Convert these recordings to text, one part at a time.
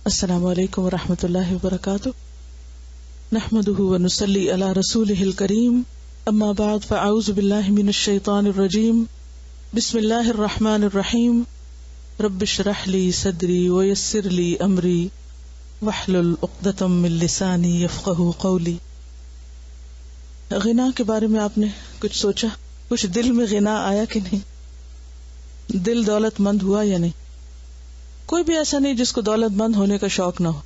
السلام علیکم ورحمۃ اللہ وبرکاتہ. نحمده ونصلی علی رسولہ الکریم. اما بعد فاعوذ باللہ من الشیطان الرجیم. بسم اللہ الرحمن الرحیم. رب اشرح لی صدری ویسر لی امری واحلل عقدۃ من لسانی یفقہوا قولی. غنا کے بارے میں آپ نے کچھ سوچا؟ کچھ دل میں غنا آیا کہ نہیں؟ دل دولت مند ہوا یا نہیں؟ کوئی بھی ایسا نہیں جس کو دولت مند ہونے کا شوق نہ ہو.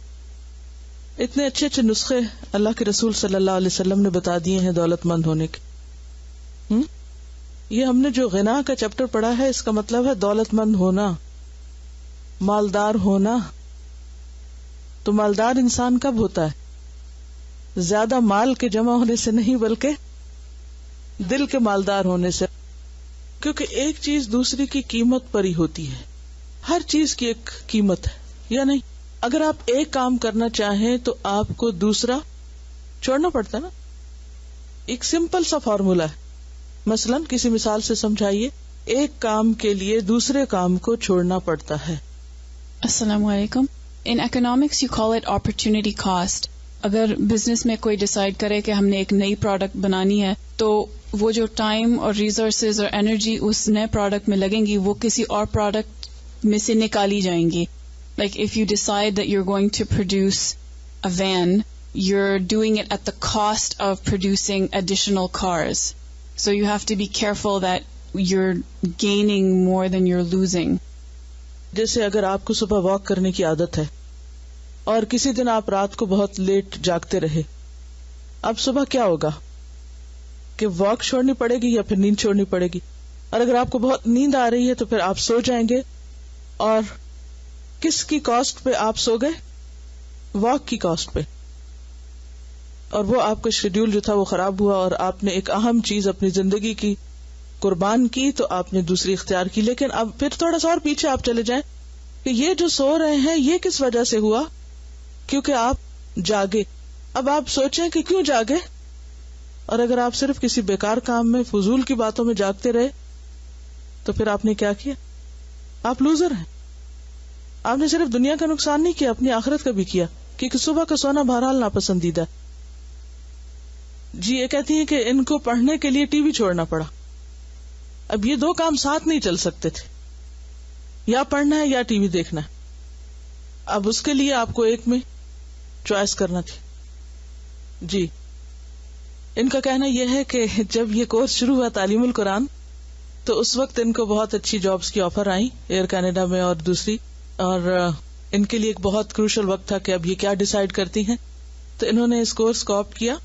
اتنے اچھے اچھے نسخے اللہ کے رسول صلی اللہ علیہ وسلم نے بتا دیے ہیں دولت مند ہونے کے. یہ ہم نے جو غنا کا چیپٹر پڑھا ہے اس کا مطلب ہے دولت مند ہونا، مالدار ہونا. تو مالدار انسان کب ہوتا ہے؟ زیادہ مال کے جمع ہونے سے نہیں بلکہ دل کے مالدار ہونے سے. کیونکہ ایک چیز دوسری کی قیمت پر ہی ہوتی ہے. ہر چیز کی ایک قیمت ہے یا نہیں؟ اگر آپ ایک کام کرنا چاہیں تو آپ کو دوسرا چھوڑنا پڑتا ہے نا. ایک سمپل سا فارمولا ہے. مثلا کسی مثال سے سمجھائیے. ایک کام کے لیے دوسرے کام کو چھوڑنا پڑتا ہے. السلام علیکم. In economics you call it opportunity cost. اگر بزنس میں کوئی ڈیسائیڈ کرے کہ ہم نے ایک نئی پروڈکٹ بنانی ہے تو وہ جو ٹائم اور ریسورسز اور انرجی اس نئے پروڈکٹ میں لگیں گی وہ کسی اور پروڈکٹ میں سے نکالی جائیں گی. Like if you decide that you're going to produce a van, you're doing it at the cost of producing additional cars. So you have to be careful that you're gaining more than you're losing. جیسے اگر آپ کو صبح walk کرنے کی عادت ہے اور کسی دن آپ رات کو بہت لیٹ جاگتے رہے، اب صبح کیا ہوگا کہ واک چھوڑنی پڑے گی یا پھر نیند چھوڑنی پڑے گی؟ اور اگر آپ کو بہت نیند آ رہی ہے تو پھر آپ سو جائیں گے. اور کس کی کاسٹ پہ آپ سو گئے؟ واک کی کاسٹ پہ. اور وہ آپ کا شیڈیول جو تھا وہ خراب ہوا اور آپ نے ایک اہم چیز اپنی زندگی کی قربان کی تو آپ نے دوسری اختیار کی. لیکن اب پھر تھوڑا سا اور پیچھے آپ چلے جائیں کہ یہ جو سو رہے ہیں یہ کس وجہ سے ہوا؟ کیونکہ آپ جاگے. اب آپ سوچیں کہ کیوں جاگے. اور اگر آپ صرف کسی بیکار کام میں فضول کی باتوں میں جاگتے رہے تو پھر آپ نے کیا کیا؟ آپ لوزر ہیں. آپ نے صرف دنیا کا نقصان نہیں کیا، اپنی آخرت کا بھی کیا. کیونکہ صبح کا سونا بہرحال ناپسندیدہ. جی یہ کہتی ہیں کہ ان کو پڑھنے کے لیے ٹی وی چھوڑنا پڑا. اب یہ دو کام ساتھ نہیں چل سکتے تھے، یا پڑھنا ہے یا ٹی وی دیکھنا ہے. اب اس کے لیے آپ کو ایک میں چوائس کرنا تھی. جی ان کا کہنا یہ ہے کہ جب یہ کورس شروع ہوا تعلیم القرآن تو اس وقت ان کو بہت اچھی جابز کی آفر آئی ایئر کینیڈا میں اور دوسری، اور ان کے لیے ایک بہت کروشل وقت تھا کہ اب یہ کیا ڈیسائیڈ کرتی ہیں. تو انہوں نے اس کورس کو آپٹ کیا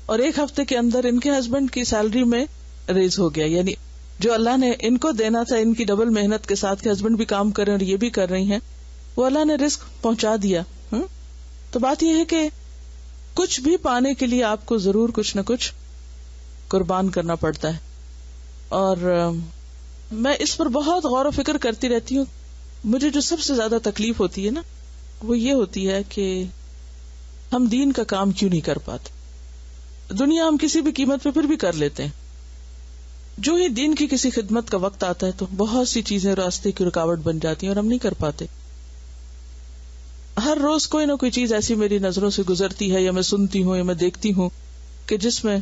اور ایک ہفتے کے اندر ان کے ہسبینڈ کی سیلری میں ریز ہو گیا. یعنی جو اللہ نے ان کو دینا تھا ان کی ڈبل محنت کے ساتھ کہ ہسبینڈ بھی کام کر رہے ہیں اور یہ بھی کر رہی ہیں، وہ اللہ نے رزق پہنچا دیا. تو بات یہ ہے کہ کچھ بھی پانے کے لیے آپ کو ضرور کچھ نہ کچھ قربان کرنا پڑتا ہے. اور میں اس پر بہت غور و فکر کرتی رہتی ہوں. مجھے جو سب سے زیادہ تکلیف ہوتی ہے نا وہ یہ ہوتی ہے کہ ہم دین کا کام کیوں نہیں کر پاتے. دنیا ہم کسی بھی قیمت پہ پھر بھی کر لیتے ہیں. جو ہی دین کی کسی خدمت کا وقت آتا ہے تو بہت سی چیزیں راستے کی رکاوٹ بن جاتی ہیں اور ہم نہیں کر پاتے. ہر روز کوئی نہ کوئی چیز ایسی میری نظروں سے گزرتی ہے یا میں سنتی ہوں یا میں دیکھتی ہوں کہ جس میں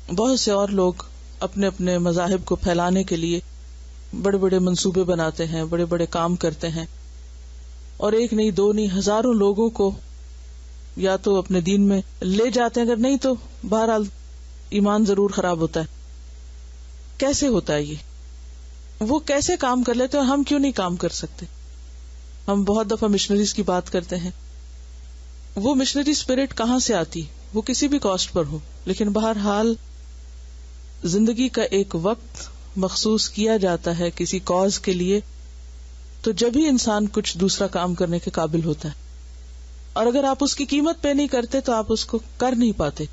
بہت سے اور لوگ اپنے اپنے مذاہب کو پھیلانے کے لیے بڑے بڑے منصوبے بناتے ہیں، بڑے بڑے کام کرتے ہیں، اور ایک نہیں دو نہیں ہزاروں لوگوں کو یا تو اپنے دین میں لے جاتے ہیں، اگر نہیں تو بہرحال ایمان ضرور خراب ہوتا ہے. کیسے ہوتا ہے یہ؟ وہ کیسے کام کر لیتے ہیں اور ہم کیوں نہیں کام کر سکتے؟ ہم بہت دفعہ مشنریز کی بات کرتے ہیں. وہ مشنری اسپرٹ کہاں سے آتی؟ وہ کسی بھی کاسٹ پر ہو، لیکن بہرحال زندگی کا ایک وقت مخصوص کیا جاتا ہے کسی کاز کے لیے، تو جب ہی انسان کچھ دوسرا کام کرنے کے قابل ہوتا ہے. اور اگر آپ اس کی قیمت پے نہیں کرتے تو آپ اس کو کر نہیں پاتے.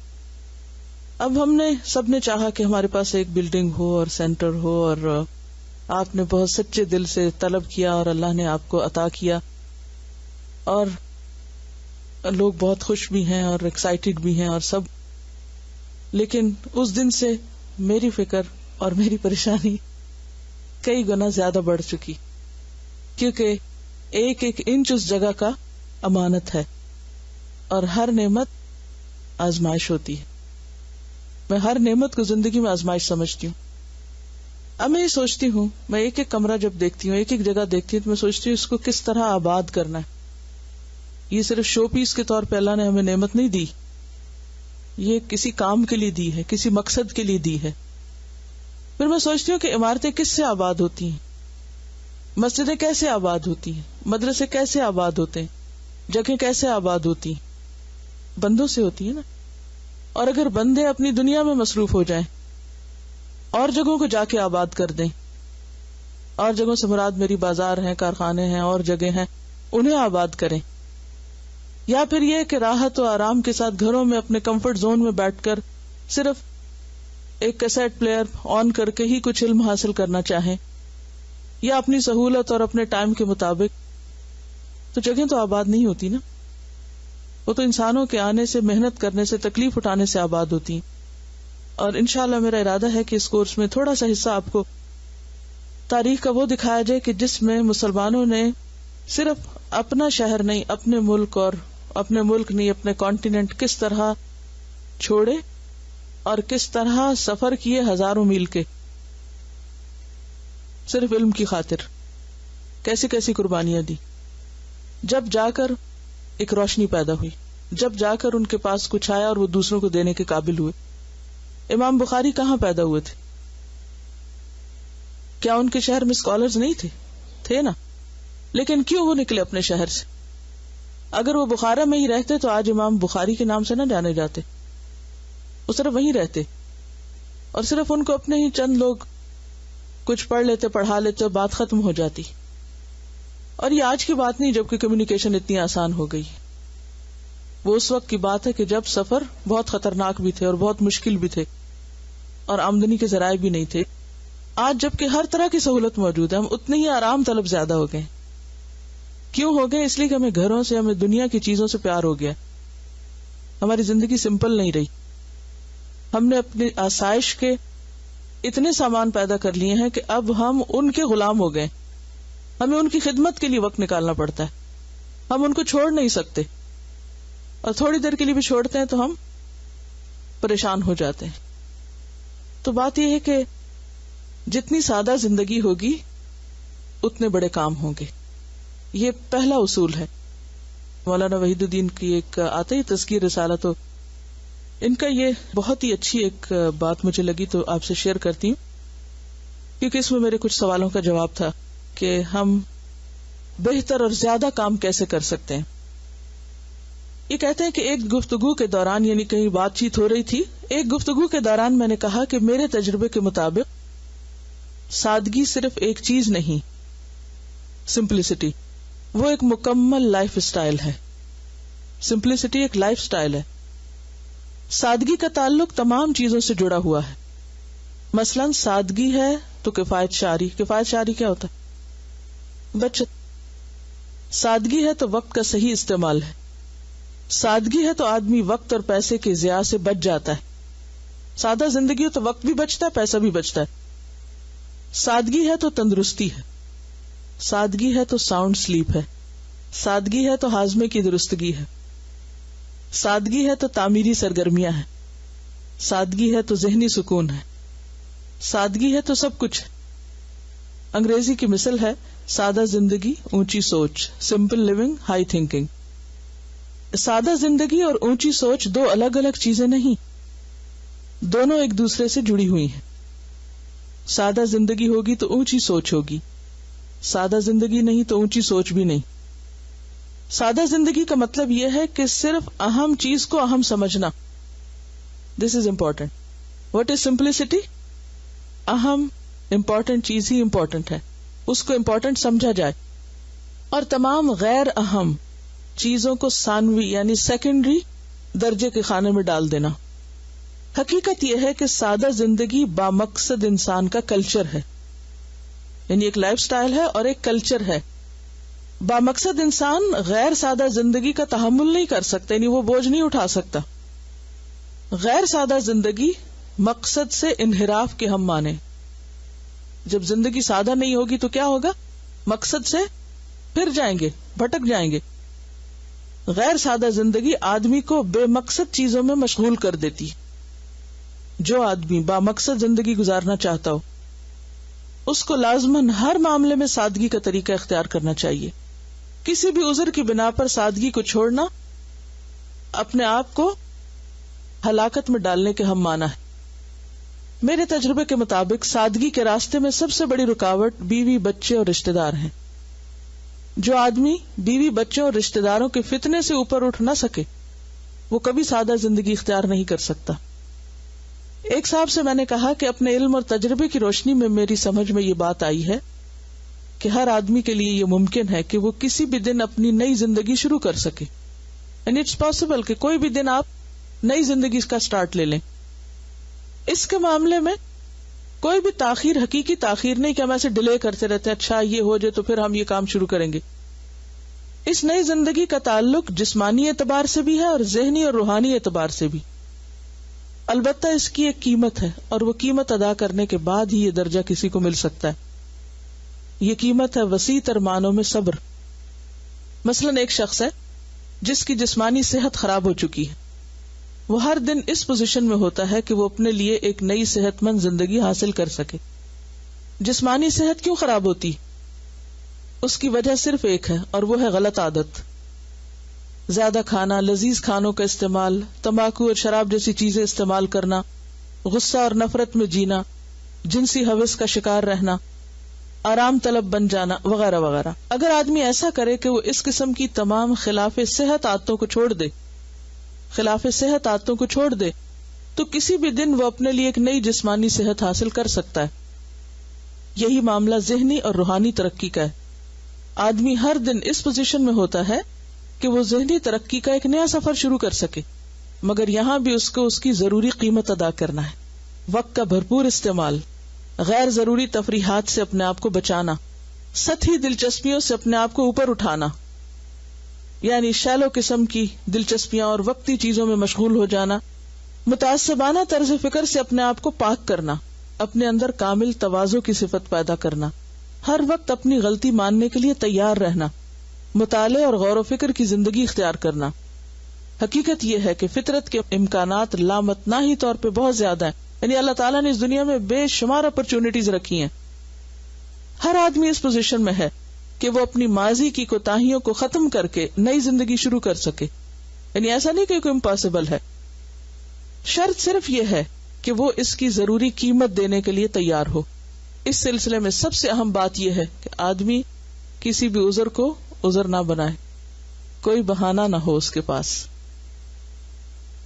اب ہم نے سب نے چاہا کہ ہمارے پاس ایک بلڈنگ ہو اور سینٹر ہو، اور آپ نے بہت سچے دل سے طلب کیا اور اللہ نے آپ کو عطا کیا، اور لوگ بہت خوش بھی ہیں اور ایکسائٹیڈ بھی ہیں اور سب. لیکن اس دن سے میری فکر اور میری پریشانی کئی گنا زیادہ بڑھ چکی، کیونکہ ایک ایک انچ اس جگہ کا امانت ہے، اور ہر نعمت آزمائش ہوتی ہے. میں ہر نعمت کو زندگی میں آزمائش سمجھتی ہوں. اب میں یہ سوچتی ہوں، میں ایک ایک کمرہ جب دیکھتی ہوں، ایک ایک جگہ دیکھتی ہوں، تو میں سوچتی ہوں اس کو کس طرح آباد کرنا ہے. یہ صرف شو پیس کے طور پہ اللہ نے ہمیں نعمت نہیں دی، یہ کسی کام کے لیے دی ہے، کسی مقصد کے لیے دی ہے. پھر میں سوچتی ہوں کہ عمارتیں کس سے آباد ہوتی ہیں، مسجدیں کیسے آباد ہوتی ہیں، مدرسے کیسے آباد ہوتے ہیں، جگہیں کیسے آباد ہوتی ہیں، بندوں سے ہوتی ہیں نا. اور اگر بندے اپنی دنیا میں مصروف ہو جائیں اور جگہوں کو جا کے آباد کر دیں، اور جگہوں سے مراد میری بازار ہیں، کارخانے ہیں، اور جگہ ہیں، انہیں آباد کریں. یا پھر یہ کہ راحت و آرام کے ساتھ گھروں میں اپنے کمفرٹ زون میں بیٹھ کر صرف ایک کیسٹ پلیئر آن کر کے ہی کچھ علم حاصل کرنا چاہیں، یا اپنی سہولت اور اپنے ٹائم کے مطابق، تو جگہیں تو آباد نہیں ہوتی نا. وہ تو انسانوں کے آنے سے، محنت کرنے سے، تکلیف اٹھانے سے آباد ہوتی ہیں. اور انشاءاللہ میرا ارادہ ہے کہ اس کورس میں تھوڑا سا حصہ آپ کو تاریخ کا وہ دکھایا جائے کہ جس میں مسلمانوں نے صرف اپنا شہر نہیں، اپنے ملک، اور اپنے ملک نہیں، اپنے کانٹیننٹ کس طرح چھوڑے اور کس طرح سفر کیے ہزاروں میل کے، صرف علم کی خاطر کیسی کیسی قربانیاں دی. جب جا کر ایک روشنی پیدا ہوئی، جب جا کر ان کے پاس کچھ آیا اور وہ دوسروں کو دینے کے قابل ہوئے. امام بخاری کہاں پیدا ہوئے تھے؟ کیا ان کے شہر میں اسکالرز نہیں تھے؟ تھے نا. لیکن کیوں وہ نکلے اپنے شہر سے؟ اگر وہ بخارا میں ہی رہتے تو آج امام بخاری کے نام سے نہ جانے جاتے. وہ صرف وہیں رہتے اور صرف ان کو اپنے ہی چند لوگ کچھ پڑھ لیتے، پڑھا لیتے، بات ختم ہو جاتی. اور یہ آج کی بات نہیں جبکہ کمیونیکیشن اتنی آسان ہو گئی. وہ اس وقت کی بات ہے کہ جب سفر بہت خطرناک بھی تھے اور بہت مشکل بھی تھے اور آمدنی کے ذرائع بھی نہیں تھے. آج جبکہ ہر طرح کی سہولت موجود ہے، ہم اتنے ہی آرام طلب زیادہ ہو گئے. کیوں ہو گئے؟ اس لیے کہ ہمیں گھروں سے، ہمیں دنیا کی چیزوں سے پیار ہو گیا. ہماری زندگی سمپل نہیں رہی. ہم نے اپنی آسائش کے اتنے سامان پیدا کر لیے ہیں کہ اب ہم ان کے غلام ہو گئے. ہمیں ان کی خدمت کے لیے وقت نکالنا پڑتا ہے. ہم ان کو چھوڑ نہیں سکتے، اور تھوڑی دیر کے لیے بھی چھوڑتے ہیں تو ہم پریشان ہو جاتے ہیں. تو بات یہ ہے کہ جتنی سادہ زندگی ہوگی اتنے بڑے کام ہوں گے. یہ پہلا اصول ہے. مولانا وحید الدین کی ایک آتے ہی تذکیر رسالہ، تو ان کا یہ بہت ہی اچھی ایک بات مجھے لگی تو آپ سے شیئر کرتی ہوں، کیونکہ اس میں میرے کچھ سوالوں کا جواب تھا کہ ہم بہتر اور زیادہ کام کیسے کر سکتے ہیں. یہ کہتے ہیں کہ ایک گفتگو کے دوران، یعنی کہیں بات چیت ہو رہی تھی، ایک گفتگو کے دوران میں نے کہا کہ میرے تجربے کے مطابق سادگی صرف ایک چیز نہیں، سمپلسٹی وہ ایک مکمل لائف سٹائل ہے. سمپلسٹی ایک لائف سٹائل ہے. سادگی کا تعلق تمام چیزوں سے جڑا ہوا ہے. مثلا سادگی ہے تو کفایت شعری. کفایت شعری کیا ہوتا ہے؟ بچت. سادگی ہے تو وقت کا صحیح استعمال ہے. سادگی ہے تو آدمی وقت اور پیسے کے ضیاع سے بچ جاتا ہے. سادہ زندگی ہو تو وقت بھی بچتا ہے، پیسہ بھی بچتا ہے. سادگی ہے تو تندرستی ہے. سادگی ہے تو ساؤنڈ سلیپ ہے. سادگی ہے تو ہاضمے کی درستگی ہے. سادگی ہے تو تعمیری سرگرمیاں ہیں. سادگی ہے تو ذہنی سکون ہے. سادگی ہے تو سب کچھ ہے. انگریزی کی مثل ہے سادہ زندگی اونچی سوچ، سمپل لیونگ ہائی تھنکنگ. سادہ زندگی اور اونچی سوچ دو الگ الگ چیزیں نہیں، دونوں ایک دوسرے سے جڑی ہوئی ہیں. سادہ زندگی ہوگی تو اونچی سوچ ہوگی، سادہ زندگی نہیں تو اونچی سوچ بھی نہیں. سادہ زندگی کا مطلب یہ ہے کہ صرف اہم چیز کو اہم سمجھنا. This is important. What is simplicity? اہم امپورٹنٹ چیز ہی امپورٹنٹ ہے، اس کو امپورٹنٹ سمجھا جائے، اور تمام غیر اہم چیزوں کو ثانوی یعنی سیکنڈری درجے کے خانے میں ڈال دینا. حقیقت یہ ہے کہ سادہ زندگی بامقصد انسان کا کلچر ہے، یعنی ایک لائف سٹائل ہے اور ایک کلچر ہے. بامقصد انسان غیر سادہ زندگی کا تحمل نہیں کر سکتا، یعنی وہ بوجھ نہیں اٹھا سکتا. غیر سادہ زندگی مقصد سے انحراف کے ہم مانے. جب زندگی سادہ نہیں ہوگی تو کیا ہوگا؟ مقصد سے پھر جائیں گے، بھٹک جائیں گے. غیر سادہ زندگی آدمی کو بے مقصد چیزوں میں مشغول کر دیتی ہے. جو آدمی با مقصد زندگی گزارنا چاہتا ہو اس کو لازماً ہر معاملے میں سادگی کا طریقہ اختیار کرنا چاہیے. کسی بھی عذر کی بنا پر سادگی کو چھوڑنا اپنے آپ کو ہلاکت میں ڈالنے کے ہم معنی ہے. میرے تجربے کے مطابق سادگی کے راستے میں سب سے بڑی رکاوٹ بیوی، بچے اور رشتہ دار ہیں. جو آدمی بیوی، بچوں اور رشتہ داروں کے فتنے سے اوپر اٹھ نہ سکے وہ کبھی سادہ زندگی اختیار نہیں کر سکتا. ایک صاحب سے میں نے کہا کہ اپنے علم اور تجربے کی روشنی میں میری سمجھ میں یہ بات آئی ہے کہ ہر آدمی کے لیے یہ ممکن ہے کہ وہ کسی بھی دن اپنی نئی زندگی شروع کر سکے. اینڈ اٹس پاسبل کہ کوئی بھی دن آپ نئی زندگی کا سٹارٹ لے لیں. اس کے معاملے میں کوئی بھی تاخیر حقیقی تاخیر نہیں کہ ہم ایسے ڈیلے کرتے رہتے ہیں، اچھا یہ ہو جائے تو پھر ہم یہ کام شروع کریں گے. اس نئی زندگی کا تعلق جسمانی اعتبار سے بھی ہے اور ذہنی اور روحانی اعتبار سے بھی. البتہ اس کی ایک قیمت ہے اور وہ قیمت ادا کرنے کے بعد ہی یہ درجہ کسی کو مل سکتا ہے. یہ قیمت ہے وسیع تر معنوں میں صبر. مثلاً ایک شخص ہے جس کی جسمانی صحت خراب ہو چکی ہے. وہ ہر دن اس پوزیشن میں ہوتا ہے کہ وہ اپنے لیے ایک نئی صحت مند زندگی حاصل کر سکے. جسمانی صحت کیوں خراب ہوتی؟ اس کی وجہ صرف ایک ہے اور وہ ہے غلط عادت. زیادہ کھانا، لذیذ کھانوں کا استعمال، تمباکو اور شراب جیسی چیزیں استعمال کرنا، غصہ اور نفرت میں جینا، جنسی ہوس کا شکار رہنا، آرام طلب بن جانا وغیرہ وغیرہ. اگر آدمی ایسا کرے کہ وہ اس قسم کی تمام خلاف صحت عادتوں کو چھوڑ دے تو کسی بھی دن وہ اپنے لیے ایک نئی جسمانی صحت حاصل کر سکتا ہے. یہی معاملہ ذہنی اور روحانی ترقی کا ہے. آدمی ہر دن اس پوزیشن میں ہوتا ہے کہ وہ ذہنی ترقی کا ایک نیا سفر شروع کر سکے، مگر یہاں بھی اس کو اس کی ضروری قیمت ادا کرنا ہے. وقت کا بھرپور استعمال، غیر ضروری تفریحات سے اپنے آپ کو بچانا، سطحی دلچسپیوں سے اپنے آپ کو اوپر اٹھانا، یعنی شیلو قسم کی دلچسپیاں اور وقتی چیزوں میں مشغول ہو جانا، متعصبانہ طرز فکر سے اپنے آپ کو پاک کرنا، اپنے اندر کامل تواضع کی صفت پیدا کرنا، ہر وقت اپنی غلطی ماننے کے لیے تیار رہنا، مطالعے اور غور و فکر کی زندگی اختیار کرنا. حقیقت یہ ہے کہ فطرت کے امکانات لامتناہی طور پہ بہت زیادہ ہیں. یعنی اللہ تعالیٰ نے اس دنیا میں بے شمار اپرچونٹیز رکھی ہیں. ہر آدمی اس پوزیشن میں ہے کہ وہ اپنی ماضی کی کوتاہیوں کو ختم کر کے نئی زندگی شروع کر سکے. یعنی ایسا نہیں کہ کوئی امپاسبل ہے. شرط صرف یہ ہے کہ وہ اس کی ضروری قیمت دینے کے لیے تیار ہو. اس سلسلے میں سب سے اہم بات یہ ہے کہ آدمی کسی بھی عذر کو عذر نہ بنائے، کوئی بہانہ نہ ہو اس کے پاس.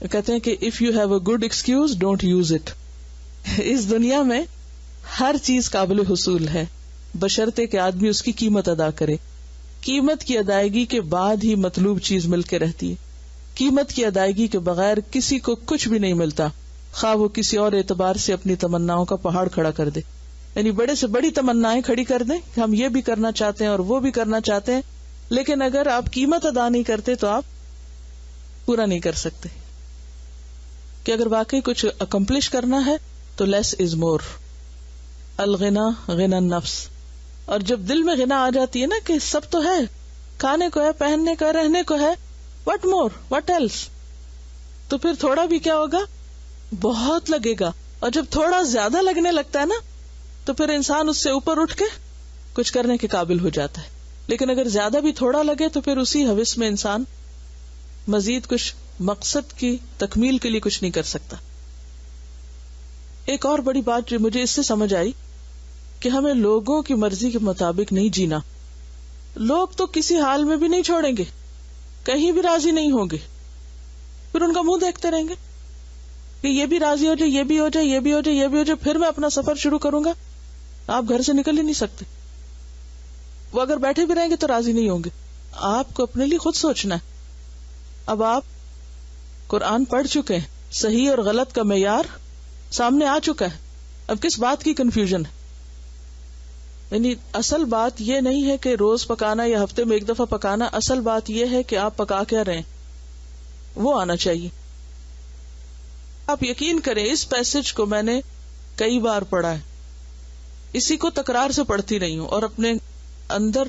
کہتے ہیں کہ if you have a good excuse don't use it. اس دنیا میں ہر چیز قابل حصول ہے بشرطے کہ آدمی اس کی قیمت ادا کرے. قیمت کی ادائیگی کے بعد ہی مطلوب چیز مل کے رہتی ہے. قیمت کی ادائیگی کے بغیر کسی کو کچھ بھی نہیں ملتا، خواہ وہ کسی اور اعتبار سے اپنی تمناؤں کا پہاڑ کھڑا کر دے. یعنی بڑے سے بڑی تمنائیں کھڑی کر دیں کہ ہم یہ بھی کرنا چاہتے ہیں اور وہ بھی کرنا چاہتے ہیں، لیکن اگر آپ قیمت ادا نہیں کرتے تو آپ پورا نہیں کر سکتے. کہ اگر واقعی کچھ اکمپلش کرنا ہے تو لیس از مور. الغنا غنا النفس. اور جب دل میں غنا آ جاتی ہے نا کہ سب تو ہے، کھانے کو ہے، پہننے کو ہے، رہنے کو ہے، what more what else، تو پھر تھوڑا بھی کیا ہوگا، بہت لگے گا. اور جب تھوڑا زیادہ لگنے لگتا ہے نا تو پھر انسان اس سے اوپر اٹھ کے کچھ کرنے کے قابل ہو جاتا ہے. لیکن اگر زیادہ بھی تھوڑا لگے تو پھر اسی ہوس میں انسان مزید کچھ مقصد کی تکمیل کے لیے کچھ نہیں کر سکتا. ایک اور بڑی بات جو مجھے اس سے سمجھ آئی کہ ہمیں لوگوں کی مرضی کے مطابق نہیں جینا. لوگ تو کسی حال میں بھی نہیں چھوڑیں گے، کہیں بھی راضی نہیں ہوں گے، پھر ان کا منہ دیکھتے رہیں گے کہ یہ بھی راضی ہو جائے، یہ بھی ہو جائے، یہ بھی ہو جائے، یہ بھی ہو جائے، پھر میں اپنا سفر شروع کروں گا. آپ گھر سے نکل ہی نہیں سکتے. وہ اگر بیٹھے بھی رہیں گے تو راضی نہیں ہوں گے. آپ کو اپنے لیے خود سوچنا ہے. اب آپ قرآن پڑھ چکے ہیں، صحیح اور غلط کا معیار سامنے آ چکا ہے. اب کس بات کی کنفیوژن ہے؟ یعنی اصل بات یہ نہیں ہے کہ روز پکانا یا ہفتے میں ایک دفعہ پکانا. اصل بات یہ ہے کہ آپ پکا کیا رہے ہیں، وہ آنا چاہیے. آپ یقین کریں اس پیسج کو میں نے کئی بار پڑھا ہے، اسی کو تکرار سے پڑھتی رہی ہوں اور اپنے اندر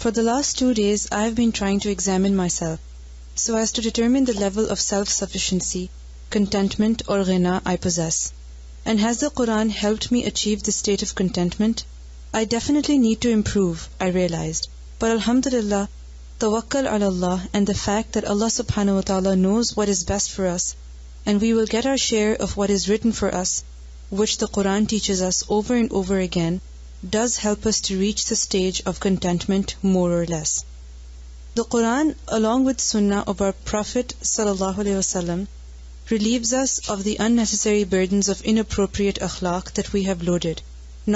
For the last 2 days, I have been trying to examine myself, so as to determine the level of self-sufficiency, contentment or ghina I possess. And has the Quran helped me achieve this state of contentment? I definitely need to improve, I realized. But alhamdulillah, tawakkal ala Allah and the fact that Allah subhanahu wa ta'ala knows what is best for us, and we will get our share of what is written for us, which the Quran teaches us over and over again, does help us to reach the stage of contentment more or less. The Quran, along with Sunnah of our Prophet ﷺ, relieves us of the unnecessary burdens of inappropriate akhlaq that we have loaded,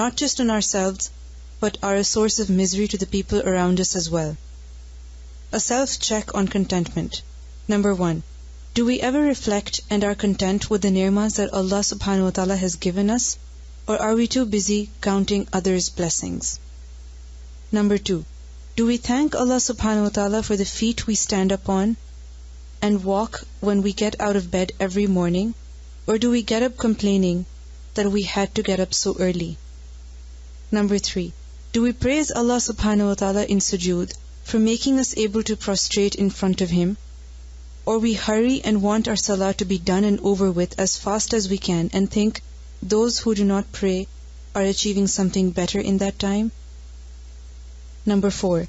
not just on ourselves, but are a source of misery to the people around us as well. A self-check on contentment. Number 1. Do we ever reflect and are content with the ni'mas that Allah subhanahu wa ta'ala has given us? Or are we too busy counting others' blessings? Number 2. Do we thank Allah subhanahu wa ta'ala for the feet we stand up on and walk when we get out of bed every morning? Or do we get up complaining that we had to get up so early? Number 3. Do we praise Allah subhanahu wa ta'ala in sujood for making us able to prostrate in front of Him? Or we hurry and want our salah to be done and over with as fast as we can and think those who do not pray are achieving something better in that time? Number 4.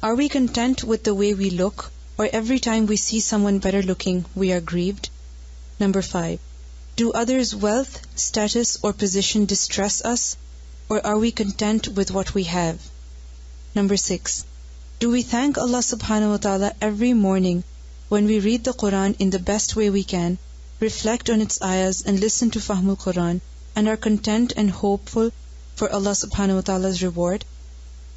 Are we content with the way we look, or every time we see someone better looking, we are grieved? Number 5. Do others' wealth, status, or position distress us, or are we content with what we have? Number 6. Do we thank Allah subhanahu wa ta'ala every morning when we read the Quran in the best way we can, reflect on its ayahs and listen to Fahmul Quran, and are content and hopeful for Allah subhanahu wa ta'ala's reward?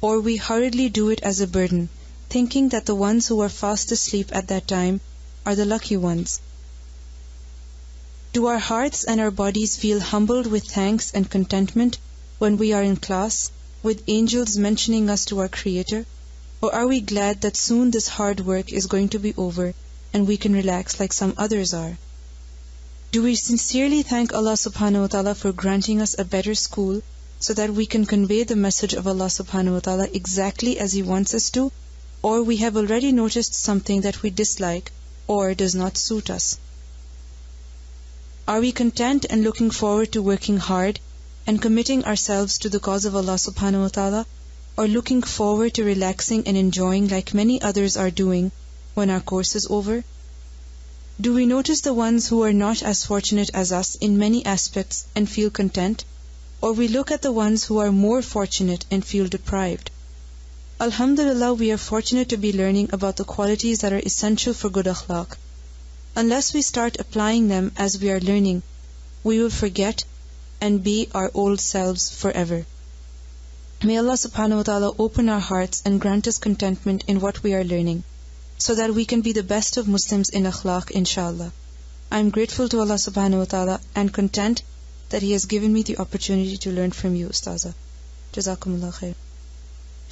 Or we hurriedly do it as a burden, thinking that the ones who are fast asleep at that time are the lucky ones? Do our hearts and our bodies feel humbled with thanks and contentment when we are in class, with angels mentioning us to our Creator? Or are we glad that soon this hard work is going to be over and we can relax like some others are? Do we sincerely thank Allah subhanahu wa ta'ala for granting us a better school so that we can convey the message of Allah subhanahu wa ta'ala exactly as He wants us to? Or we have already noticed something that we dislike or does not suit us? Are we content and looking forward to working hard and committing ourselves to the cause of Allah subhanahu wa ta'ala, or looking forward to relaxing and enjoying like many others are doing when our course is over? Do we notice the ones who are not as fortunate as us in many aspects and feel content, or we look at the ones who are more fortunate and feel deprived? Alhamdulillah, we are fortunate to be learning about the qualities that are essential for good akhlaq. Unless we start applying them as we are learning, we will forget and be our old selves forever. May Allah subhanahu wa ta'ala open our hearts and grant us contentment in what we are learning, so that we can be the best of Muslims in akhlaq, inshallah. I am grateful to Allah subhanahu wa ta'ala and content that He has given me the opportunity to learn from you, Ustaza. Jazakumullah khair.